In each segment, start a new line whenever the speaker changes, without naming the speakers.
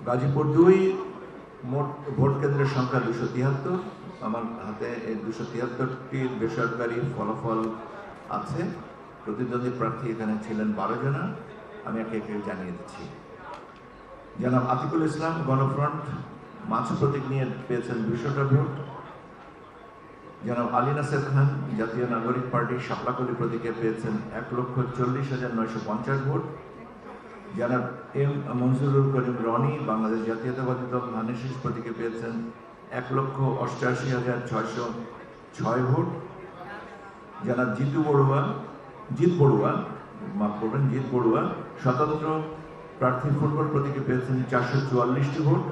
গাজীপুর 2 মোট ভোট কেন্দ্রের সংখ্যা 273। আমার হাতে এই 273টি বেসরকারি ফলাফল আছে। প্রতিদ্বন্দ্বী প্রার্থী এখানে ছিলেন 12 জনা। আমি একে একে জানিয়ে দিচ্ছি। জনাব আতিকুল ইসলাম গণফ্রন্ট মাছ প্রতীক নিয়ে পেয়েছেন 200টা ভোট। জনাব আলী নাসের খান জাতীয় নাগরিক পার্টি শাপলাকলি প্রতীকে পেয়েছেন 1,40,950 ভোট। জনাব এম মনজুরুল করিম রনি বাংলাদেশ জাতীয়তাবাদী দল ধানের শীষ প্রতীকে পেয়েছেন 1,88,606 ভোট। জনাব জিৎ বড়ুয়া স্বতন্ত্র প্রার্থী ফুটবল প্রতীকে পেয়েছেন 444টি ভোট।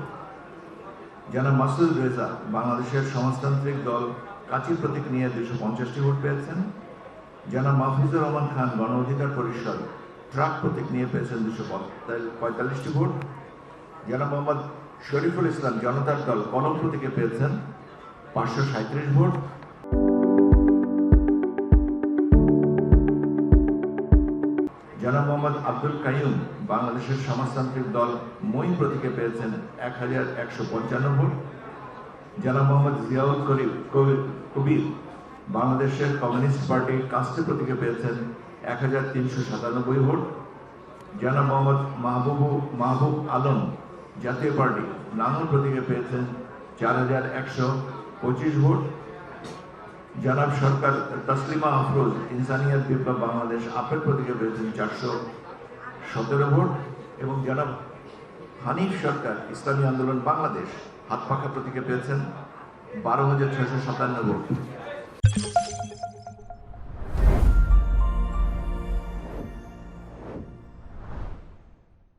জনাব মাসুদ রেজা বাংলাদেশের সমাজতান্ত্রিক দল কাচি প্রতীক নিয়ে 250টি ভোট পেয়েছেন। জনাব মাহফুজুর রহমান খান গণ অধিকার পরিষদ ট্রাক প্রতীক নিয়ে পেয়েছেন 245টি ভোট। জনাব মোহাম্মদ শরীফুল ইসলাম জনতার দল কলম প্রতীকে পেয়েছেন 537 ভোট। জনাব মোহাম্মদ আব্দুল কাইয়ুম বাংলাদেশের সমাজতান্ত্রিক দল মই প্রতীকে পেয়েছেন 1,155 ভোট। জনাব মোহাম্মদ জিয়াউল কবির বাংলাদেশের কমিউনিস্ট পার্টি কাস্তে প্রতীকে পেয়েছেন 1,397 ভোট। জনাব মোহাম্মদ মাহবুব আলম জাতীয় পার্টি লাঙ্গল প্রতীকে পেয়েছেন 4,125 ভোট। জনাব সরকার তসলিমা আফরোজ ইনসানিয়াত বিপ্লব বাংলাদেশ আপেল প্রতীকে পেয়েছেন 417 ভোট এবং জনাব হানিফ সরকার ইসলামী আন্দোলন বাংলাদেশ হাতপাখা প্রতীকে পেয়েছেন 12,657 ভোট।